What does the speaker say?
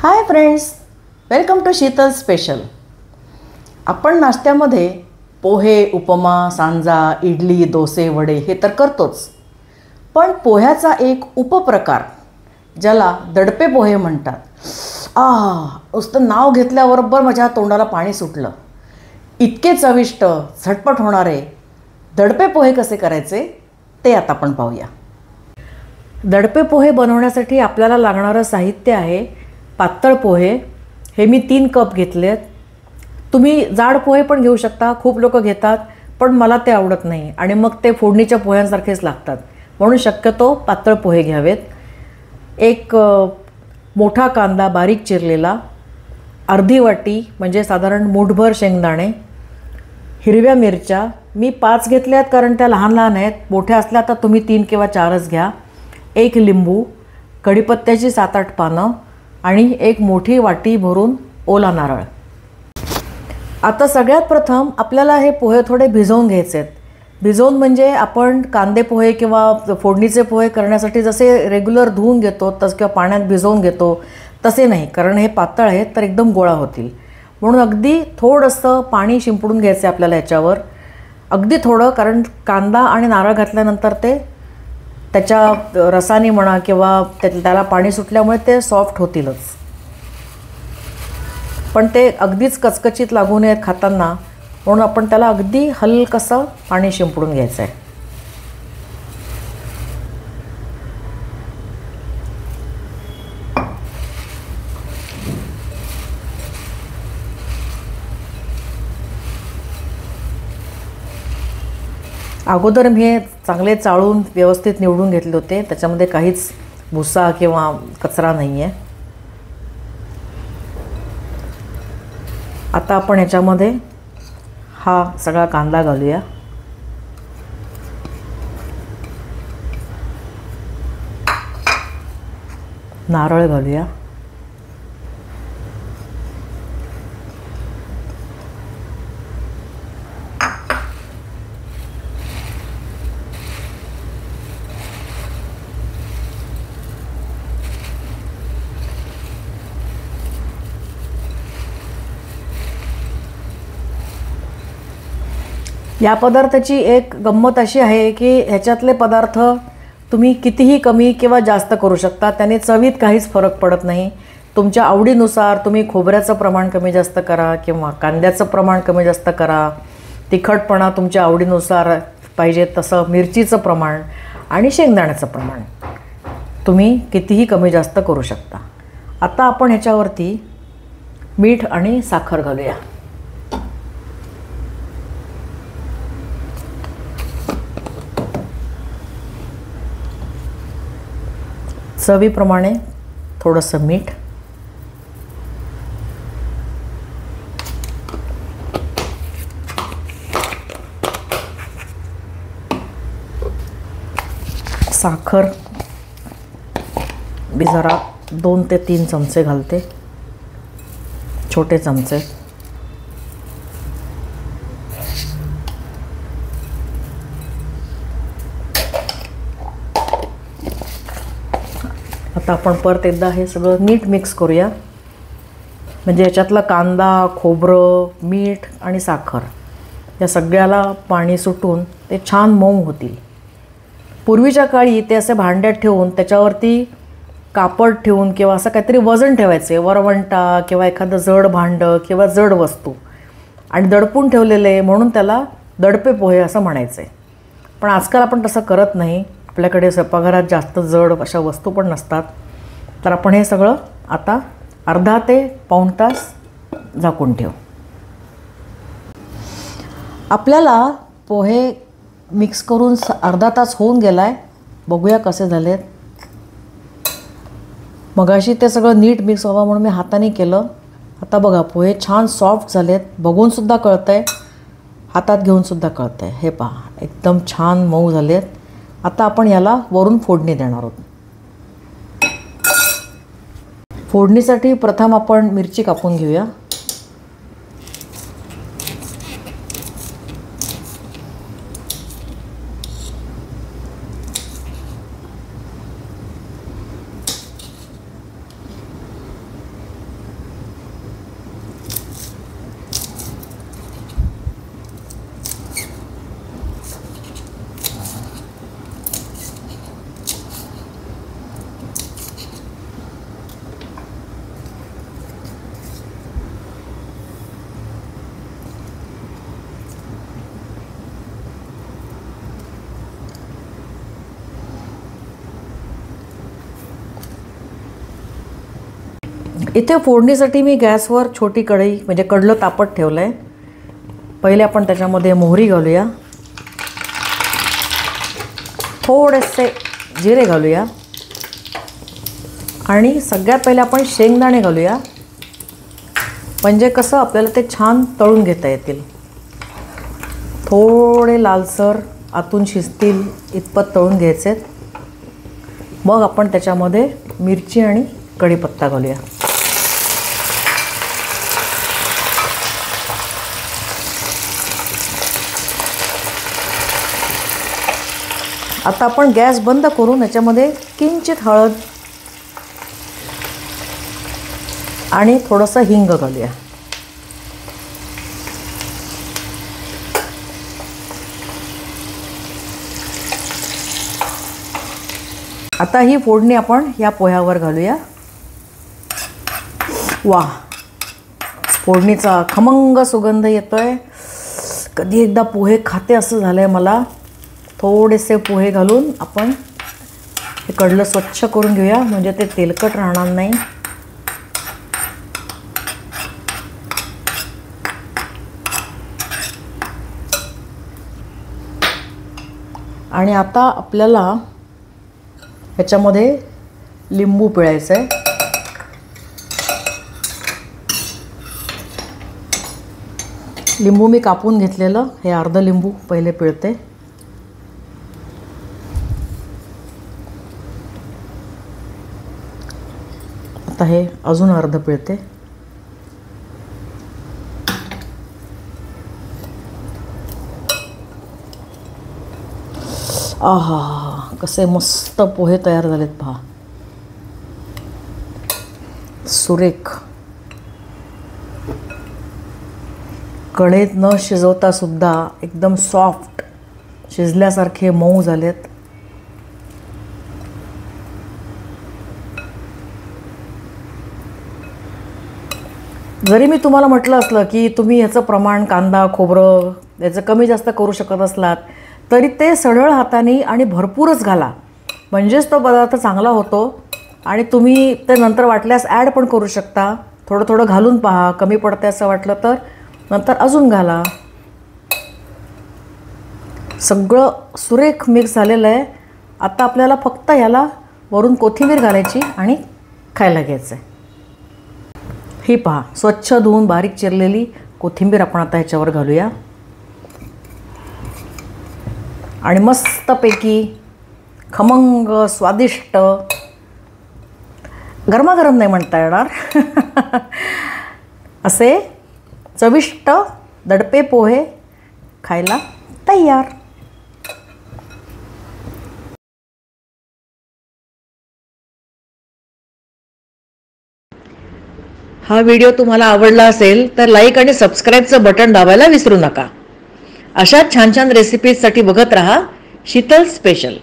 High friends, welcome to Sheetal special. आपण नाश्त्यामध्ये पोहे, उपमा, सांजा, इडली, डोसे, वडे हे तर करतोच, पण पोह्याचा एक उपप्रकार ज्याला दडपे पोहे म्हणतात, नुसतं नाव घेतल्याबरोबर माझ्या तोंडाला पाणी सुटलं। इतके चविष्ट, झटपट होणारे दडपे पोहे कसे करायचे ते आता आपण पाहूया। दडपे पोहे बनवण्यासाठी आपल्याला लागणारं साहित्य आहे पातळ पोहे। हे मी 3 कप घेतलेत। तुम्ही जाड पोहे पण घेऊ शकता, खूप लोक घेतात, पण मला ते आवडत नाही आणि मग ते फोडणीच्या पोह्यांसारखेच लागतात, म्हणून शक्यतो पातळ पोहे घ्यावेत। एक मोठा कांदा बारीक चिरलेला, अर्धी वाटी म्हणजे साधारण मूठभर शेंगदाणे, हिरव्या मिरच्या मी 5 घेतल्यात कारण त्या लहान लहान आहेत, मोठ्या असल्या तर तुम्ही 3 किंवा 4च घ्या, एक लिंबू, कढीपत्त्याची 7-8 पानं आणि एक मोठी वाटी भरून ओला नारळ। आता सगळ्यात प्रथम आपल्याला हे पोहे थोडे भिजवून घ्यायचे आहेत। भिजवून म्हणजे आपण कांदे पोहे किंवा फोडणीचे पोहे करण्यासाठी जसे रेग्युलर धुवून घेतो किंवा पाण्यात भिजवून घेतो तसे नाही, कारण हे पातळ आहेत तर एकदम गोळा होतील, म्हणून अगदी थोडंसं पाणी शिंपडून घ्यायचं आपल्याला याच्यावर, अगदी थोडं, कारण कांदा आणि नारळ घातल्यानंतर ते त्याच्या रसाने म्हणा किंवा त्याला पाणी सुटल्यामुळे ते सॉफ्ट होतीलच, पण ते अगदीच कचकचीत लागू नयेत खाताना, म्हणून आपण त्याला अगदी हलकसं पाणी शिंपडून घ्यायचं आहे। अगोदर मी हे चांगले चाळून व्यवस्थित निवडून घेतले होते, त्याच्यामध्ये काहीच भुसा किंवा कचरा नाही आहे। आता आपण ह्याच्यामध्ये हा सगळा कांदा घालूया, नारळ घालूया, या पदार्थाची एक गंमत अशी आहे की ह्याच्यातले पदार्थ तुम्ही कितीही कमी किंवा जास्त करू शकता, त्याने चवीत काहीच फरक पडत नाही। तुमच्या आवडीनुसार तुम्ही खोबऱ्याचं प्रमाण कमी जास्त करा किंवा कांद्याचं प्रमाण कमी जास्त करा, तिखटपणा तुमच्या आवडीनुसार पाहिजे तसं मिरचीचं प्रमाण आणि शेंगदाण्याचं प्रमाण तुम्ही कितीही कमी जास्त करू शकता। आता आपण ह्याच्यावरती मीठ आणि साखर घालूया। चवीप्रमाणे थोडंसं मीठ, साखर मी जरा 2 ते 3 चमचे घालते, छोटे चमचे। आता आपण परत एकदा हे सगळं नीट मिक्स करूया, म्हणजे याच्यातला कांदा, खोबरं, मीठ आणि साखर या सगळ्याला पाणी सुटून ते छान मऊ होतील। पूर्वीच्या काळी ते असे भांड्यात ठेवून त्याच्यावरती कापड ठेवून किंवा असं काहीतरी वजन ठेवायचे, वरवंटा किंवा एखादं जड भांडं किंवा जड वस्तू, आणि दडपून ठेवलेले म्हणून त्याला दडपे पोहे असं म्हणायचे। पण आजकाल आपण तसं करत नाही, आपल्याकडे स्वयंपाकघरात जास्त जड अशा वस्तू पण नसतात, तर आपण हे सगळं आता अर्धा ते पाऊण तास झाकून ठेवू। आपल्याला पोहे मिक्स करून अर्धा तास होऊन गेला आहे, बघूया कसे झालेत। मगाशी ते सगळं नीट मिक्स व्हावं म्हणून मी हाताने केलं, आता बघा पोहे छान सॉफ्ट झालेत, बघूनसुद्धा कळतं आहे, हातात घेऊनसुद्धा कळतं आहे। हे पहा, एकदम छान मऊ झालेत। आता आपण याला वरून फोडणी देणार आहोत। फोडणीसाठी प्रथम आपण मिरची कापून घेऊया। इथे फोडणीसाठी मी गॅसवर छोटी कढई म्हणजे कडलं तापत ठेवलं आहे. पहिले आपण त्याच्यामध्ये मोहरी घालूया, थोडेसे जिरे घालूया आणि सगळ्यात पहिले आपण शेंगदाणे घालूया. म्हणजे कसं आपल्याला ते छान तळून घेता येतील. थोडे लालसर आतून शिजतील इतपत तळून घ्यायचे. मग आपण त्याच्यामध्ये मिरची आणि कढीपत्ता घालूया. आता आपण गॅस बंद करून याच्यामध्ये किंचित हळद आणि थोडंसं हिंग घालूया. आता ही फोडणी आपण या पोह्यावर घालूया. वाह, फोडणीचा खमंग सुगंध येतोय. कधी एकदा पोहे खाते असं झालंय मला. थोडेसे पोहे घालून आपण हे कडलं स्वच्छ करून घेऊया, म्हणजे ते तेलकट राहणार नाही. आणि आता आपल्याला ह्याच्यामध्ये लिंबू पिळायचं आहे. लिंबू मी कापून घेतलेलं, हे अर्ध लिंबू पहिले पिळते. आता हे अजून अर्ध पिळते. आहा, कसे मस्त पोहे तयार झालेत पहा. सुरेख. कढईत न शिजवता सुद्धा एकदम सॉफ्ट शिजल्यासारखे मऊ झालेत. जरी मी तुम्हाला म्हटलं असलं की तुम्ही ह्याचं प्रमाण कांदा खोबरं याचं कमी जास्त करू शकत असलात, तरी ते सरळ हाताने आणि भरपूरच घाला, म्हणजेच तो पदार्थ चांगला होतो. आणि तुम्ही ते नंतर वाटल्यास ॲड पण करू शकता. थोडं थोडं घालून पहा, कमी पडते असं वाटलं तर नंतर अजून घाला. सगळं सुरेख मिक्स झालेलं आहे. आता आपल्याला फक्त याला वरून कोथिंबीर घालायची आणि खायला घ्यायचं आहे. ही पहा, स्वच्छ धुवून बारीक चिरलेली कोथिंबीर आपण आता ह्याच्यावर घालूया आणि मस्तपैकी खमंग स्वादिष्ट, गरमागरम नाही म्हणता येणार, असे चविष्ट दडपे पोहे खायला तयार. हा व्हिडिओ तुम्हाला आवडला असेल तर लाईक आणि सबस्क्राईबचं बटन दाबायला विसरू नका. अशाच छान छान रेसिपीजसाठी बघत रहा शीतल स्पेशल.